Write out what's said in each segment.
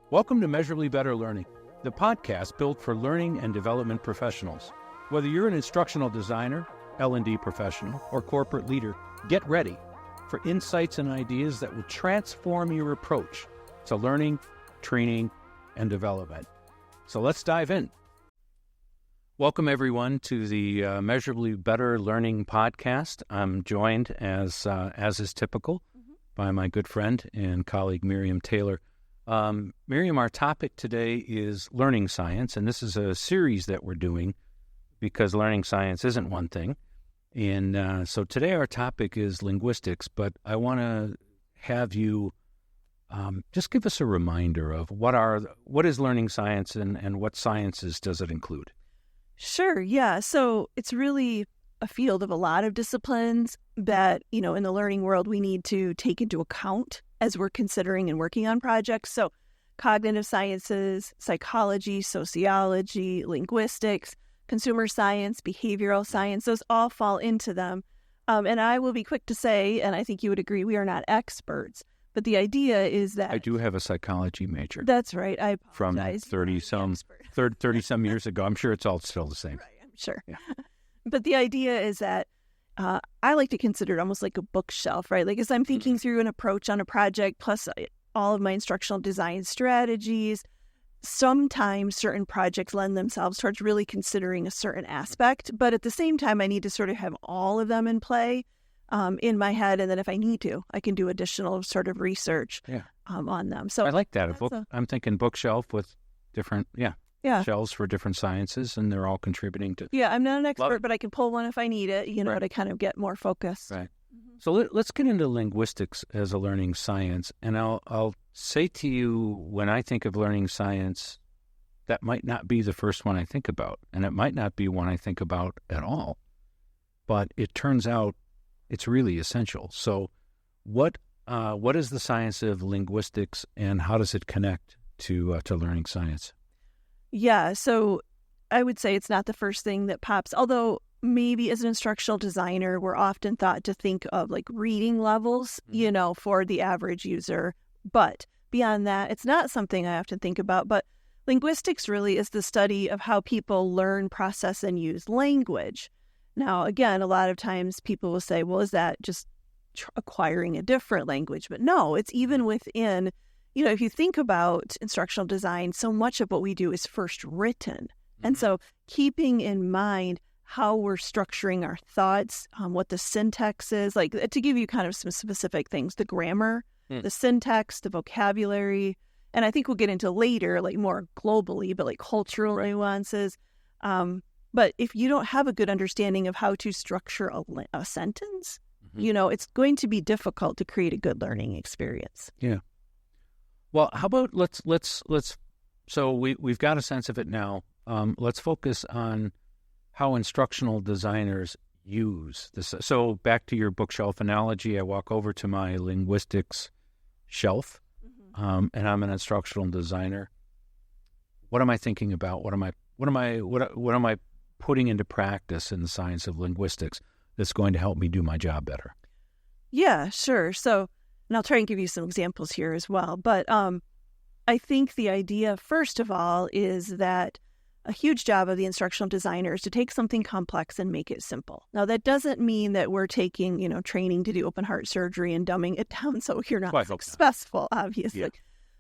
Welcome to Measurably Better Learning, the podcast built for learning and development professionals. Whether you're an instructional designer, L&D professional, or corporate leader, get ready for insights and ideas that will transform your approach to learning, training, and development. So let's dive in. Welcome, everyone, to the Measurably Better Learning podcast. I'm joined, as is typical, by my good friend and colleague, Miriam Taylor. Miriam, our topic today is learning science, and this is a series that we're doing because learning science isn't one thing. And so today our topic is linguistics, but I want to have you just give us a reminder of what is learning science and what sciences does it include? Sure, yeah. So it's really a field of a lot of disciplines that, in the learning world, we need to take into account as we're considering and working on projects. So cognitive sciences, psychology, sociology, linguistics, consumer science, behavioral science, those all fall into them. And I will be quick to say, and I think you would agree, we are not experts. But the idea is that... I do have a psychology major. That's right. I apologize. From 30-some years ago. I'm sure it's all still the same. Right, I'm sure. Yeah. But the idea is that I like to consider it almost like a bookshelf, right? Like as I'm thinking through an approach on a project, plus all of my instructional design strategies, sometimes certain projects lend themselves towards really considering a certain aspect. But at the same time, I need to sort of have all of them in play in my head. And then if I need to, I can do additional sort of research on them. So I like that. I'm thinking bookshelf with different, shelves for different sciences, and they're all contributing to... Yeah, I'm not an expert, but I can pull one if I need it, to kind of get more focused. Right. So let's get into linguistics as a learning science. And I'll say to you, when I think of learning science, that might not be the first one I think about, and it might not be one I think about at all. But it turns out it's really essential. So what is the science of linguistics, and how does it connect to learning science? Yeah, so I would say it's not the first thing that pops, although maybe as an instructional designer, we're often thought to think of like reading levels, for the average user. But beyond that, it's not something I often think about. But linguistics really is the study of how people learn, process, and use language. Now, again, a lot of times people will say, well, is that just acquiring a different language? But no, it's even within... if you think about instructional design, so much of what we do is first written. And so keeping in mind how we're structuring our thoughts, what the syntax is, like to give you kind of some specific things, the grammar, the syntax, the vocabulary, and I think we'll get into later, like more globally, but like cultural nuances. But if you don't have a good understanding of how to structure a sentence, it's going to be difficult to create a good learning experience. Yeah. Well, how about let's so we've got a sense of it now. Let's focus on how instructional designers use this. So back to your bookshelf analogy, I walk over to my linguistics shelf, and I'm an instructional designer. What am I thinking about? What am I putting into practice in the science of linguistics that's going to help me do my job better? Yeah, sure. So, and I'll try and give you some examples here as well. But I think the idea, first of all, is that a huge job of the instructional designer is to take something complex and make it simple. Now, that doesn't mean that we're taking, training to do open heart surgery and dumbing it down so you're not successful, obviously. Yeah.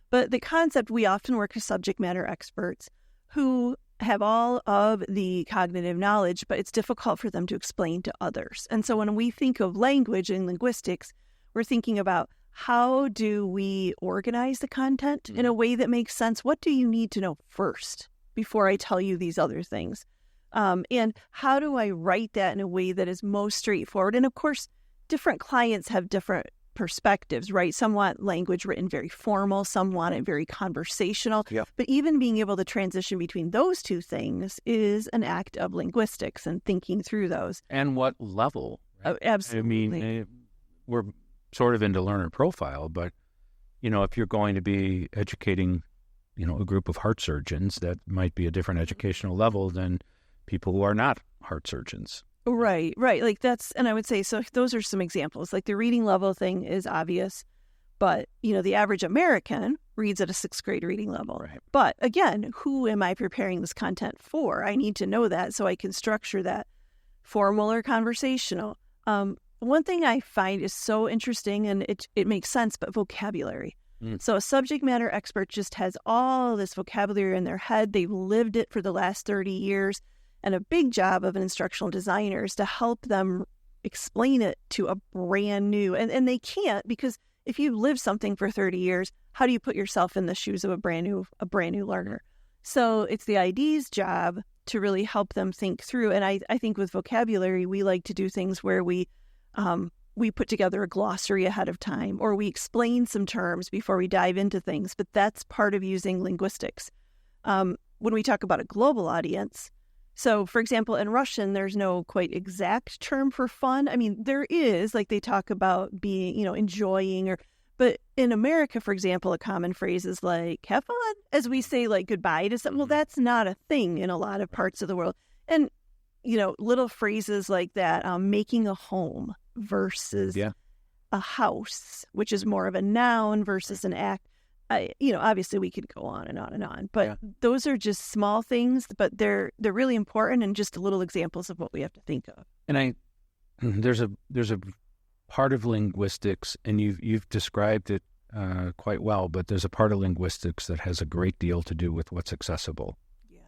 But the concept, we often work with subject matter experts who have all of the cognitive knowledge, but it's difficult for them to explain to others. And so when we think of language and linguistics, we're thinking about how do we organize the content in a way that makes sense? What do you need to know first before I tell you these other things? And how do I write that in a way that is most straightforward? And of course, different clients have different perspectives, right? Some want language written very formal, some want it very conversational. Yep. But even being able to transition between those two things is an act of linguistics and thinking through those. And what level? Right? Oh, absolutely. I mean, we're sort of into learner profile, but, if you're going to be educating, a group of heart surgeons, that might be a different educational level than people who are not heart surgeons. Right. Like and I would say, so those are some examples. Like the reading level thing is obvious, but, the average American, reads at a 6th grade reading level. Right. But again, who am I preparing this content for? I need to know that so I can structure that formal or conversational. One thing I find is so interesting, and it makes sense, but vocabulary. So a subject matter expert just has all this vocabulary in their head. They've lived it for the last 30 years. And a big job of an instructional designer is to help them explain it to a brand new, and they can't, because if you live something for 30 years, how do you put yourself in the shoes of a brand new learner? So it's the ID's job to really help them think through. And I think with vocabulary, we like to do things where we put together a glossary ahead of time, or we explain some terms before we dive into things. But that's part of using linguistics. When we talk about a global audience, so, for example, in Russian, there's no quite exact term for fun. I mean, there is, like they talk about being, enjoying, but in America, for example, a common phrase is like, have fun, as we say like goodbye to something. Well, that's not a thing in a lot of parts of the world. And, little phrases like that, making a home versus a house, which is more of a noun versus an act. Obviously we could go on and on and on, but those are just small things, but they're really important and just little examples of what we have to think of. And there's a part of linguistics, and you've described it quite well, but there's a part of linguistics that has a great deal to do with what's accessible. Yes.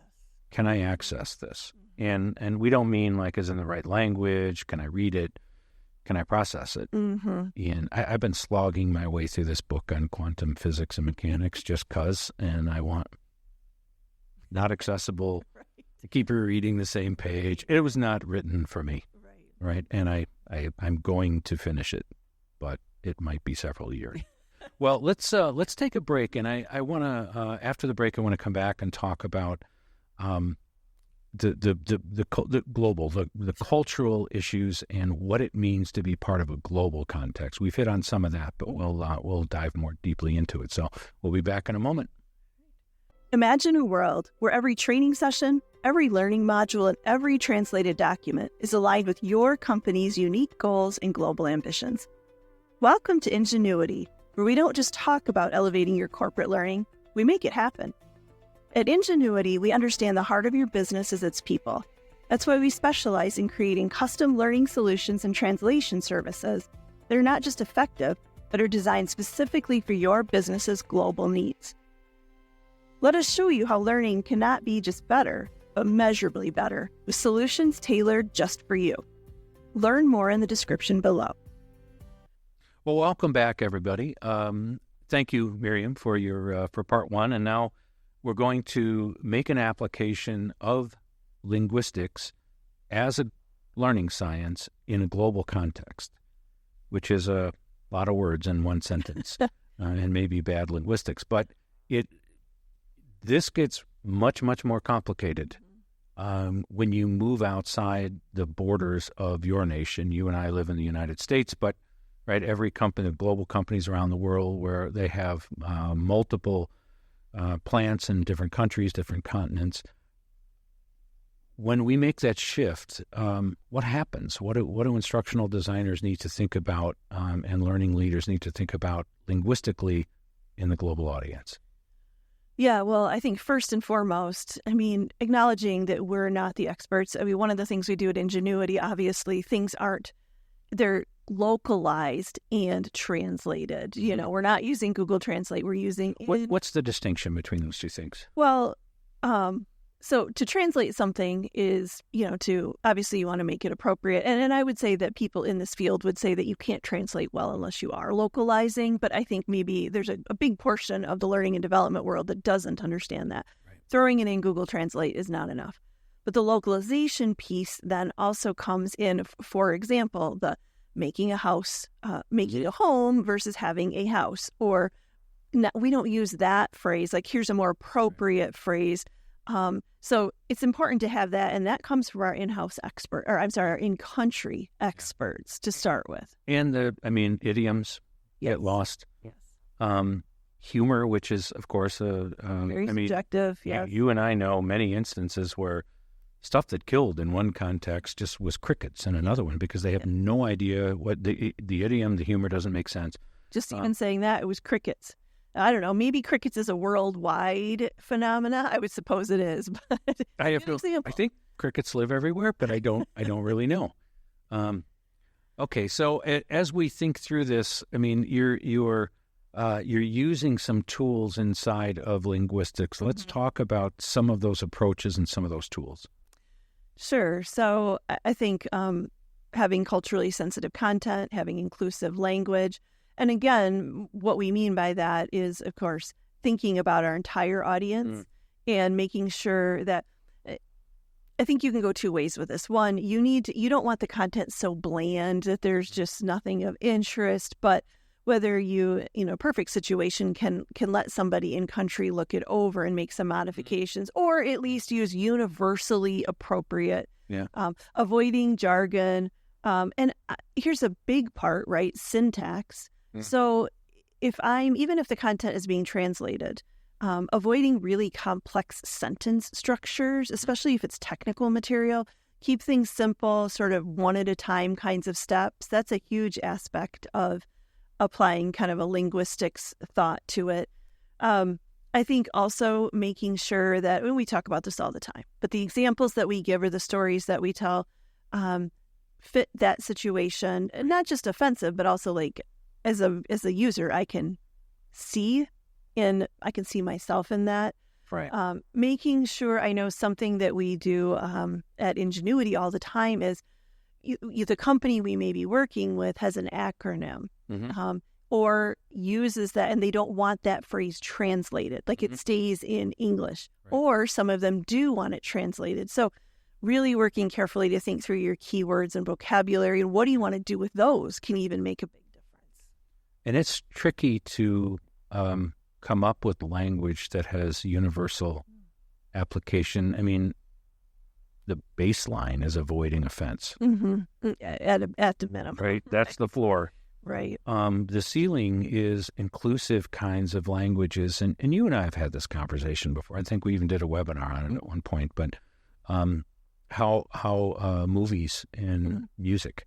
Can I access this? And we don't mean like as in the right language. Can I read it? Can I process it? And I've been slogging my way through this book on quantum physics and mechanics just because, and I want not accessible to keep reading the same page. It was not written for me, right? And I'm going to finish it, but it might be several years. Well, let's take a break, and I want to after the break I want to come back and talk about the global, the cultural issues and what it means to be part of a global context. We've hit on some of that, but we'll dive more deeply into it. So we'll be back in a moment. Imagine a world where every training session, every learning module, and every translated document is aligned with your company's unique goals and global ambitions. Welcome to Ingenuity, where we don't just talk about elevating your corporate learning, we make it happen. At Ingenuity, we understand the heart of your business is its people. That's why we specialize in creating custom learning solutions and translation services that are not just effective, but are designed specifically for your business's global needs. Let us show you how learning cannot be just better, but measurably better, with solutions tailored just for you. Learn more in the description below. Well, welcome back, everybody. Thank you, Miriam, for part one, and now we're going to make an application of linguistics as a learning science in a global context, which is a lot of words in one sentence, and maybe bad linguistics. But this gets much, much more complicated when you move outside the borders of your nation. You and I live in the United States, but every company, global companies around the world where they have multiple plants in different countries, different continents. When we make that shift, what happens? What do instructional designers need to think about, and learning leaders need to think about linguistically in the global audience? Yeah, well, I think first and foremost, acknowledging that we're not the experts. One of the things we do at Ingenuity, obviously, they're localized and translated. We're not using Google Translate. We're using... What's the distinction between those two things? Well, so to translate something is, obviously you want to make it appropriate. And I would say that people in this field would say that you can't translate well unless you are localizing. But I think maybe there's a big portion of the learning and development world that doesn't understand that. Right. Throwing it in Google Translate is not enough. But the localization piece then also comes in, for example, the making a house, making a home versus having a house. Or we don't use that phrase. Like, here's a more appropriate phrase. So it's important to have that, and that comes from our in-house our in-country experts to start with. And idioms get lost. Yes. Humor, which is, of course, very subjective. Yes. You and I know many instances where stuff that killed in one context just was crickets in another one because they have no idea what the idiom, the humor doesn't make sense. Just even saying that, it was crickets. I don't know, maybe crickets is a worldwide phenomena. I would suppose it is. But I think crickets live everywhere, but I don't really know. Okay, so as we think through this, I mean, you're using some tools inside of linguistics. Let's talk about some of those approaches and some of those tools. Sure. So I think having culturally sensitive content, having inclusive language, and again, what we mean by that is, of course, thinking about our entire audience and making sure that I think you can go two ways with this. One, you don't want the content so bland that there's just nothing of interest, but whether perfect situation can let somebody in country look it over and make some modifications, or at least use universally appropriate, avoiding jargon. And here's a big part, right? Syntax. So even if the content is being translated, avoiding really complex sentence structures, especially if it's technical material, keep things simple, sort of one at a time kinds of steps. That's a huge aspect of applying kind of a linguistics thought to it. I think also making sure that, when we talk about this all the time, but the examples that we give or the stories that we tell fit that situation, and not just offensive, but also like as a user, I can see myself in that. Right. Making sure I know something that we do at Ingenuity all the time is the company we may be working with has an acronym or uses that, and they don't want that phrase translated, like it stays in English, or some of them do want it translated. So really working carefully to think through your keywords and vocabulary, and what do you want to do with those can even make a big difference. And it's tricky to come up with language that has universal application. I mean, the baseline is avoiding offense. At the minimum. Right? That's the floor. Right. The ceiling is inclusive kinds of languages. And you and I have had this conversation before. I think we even did a webinar on it at one point. But how movies and music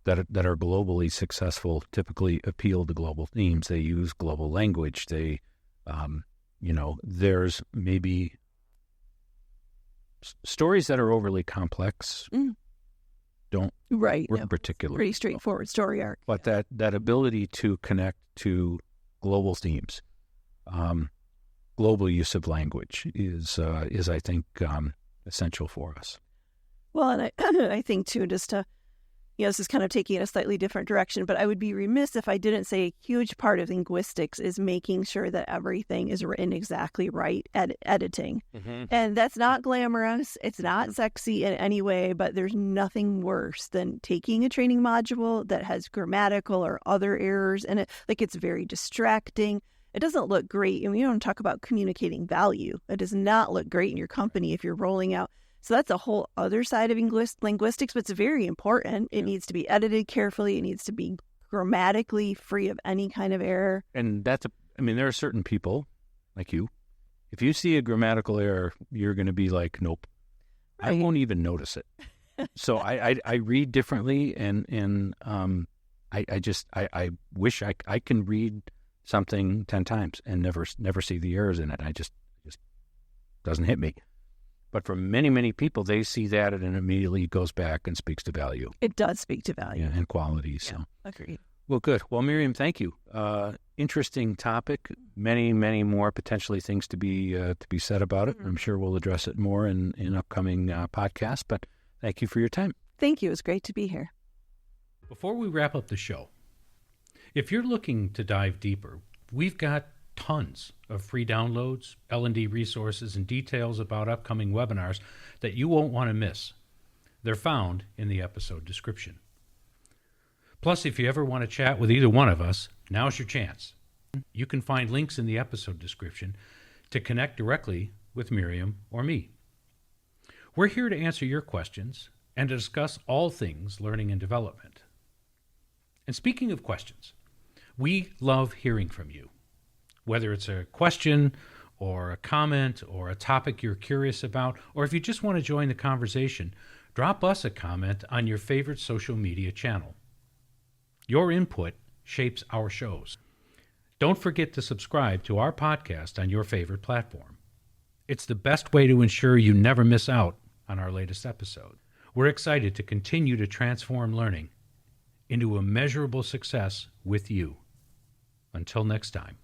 that are globally successful typically appeal to global themes. They use global language. They, there's maybe stories that are overly complex don't work particularly. Pretty straightforward story arc. But that ability to connect to global themes, global use of language is I think essential for us. Well, and I think too, just to, this is kind of taking it a slightly different direction, but I would be remiss if I didn't say a huge part of linguistics is making sure that everything is written exactly right at editing. And that's not glamorous. It's not sexy in any way, but there's nothing worse than taking a training module that has grammatical or other errors in it. Like, it's very distracting. It doesn't look great. And we don't talk about communicating value. It does not look great in your company if you're rolling out. So that's a whole other side of linguistics, but it's very important. It needs to be edited carefully. It needs to be grammatically free of any kind of error. And there are certain people like you. If you see a grammatical error, you're going to be like, nope, right. I won't even notice it. So I read differently, and I wish I can read something 10 times and never see the errors in it. I just doesn't hit me. But for many, many people, they see that and it immediately goes back and speaks to value. It does speak to value. And quality. So. Agreed. Well, good. Well, Miriam, thank you. Interesting topic. Many, many more potentially things to be said about it. I'm sure we'll address it more in upcoming podcasts. But thank you for your time. Thank you. It was great to be here. Before we wrap up the show, if you're looking to dive deeper, we've got tons of free downloads, L&D resources, and details about upcoming webinars that you won't want to miss. They're found in the episode description. Plus, if you ever want to chat with either one of us, now's your chance. You can find links in the episode description to connect directly with Miriam or me. We're here to answer your questions and to discuss all things learning and development. And speaking of questions, we love hearing from you. Whether it's a question or a comment or a topic you're curious about, or if you just want to join the conversation, drop us a comment on your favorite social media channel. Your input shapes our shows. Don't forget to subscribe to our podcast on your favorite platform. It's the best way to ensure you never miss out on our latest episode. We're excited to continue to transform learning into a measurable success with you. Until next time.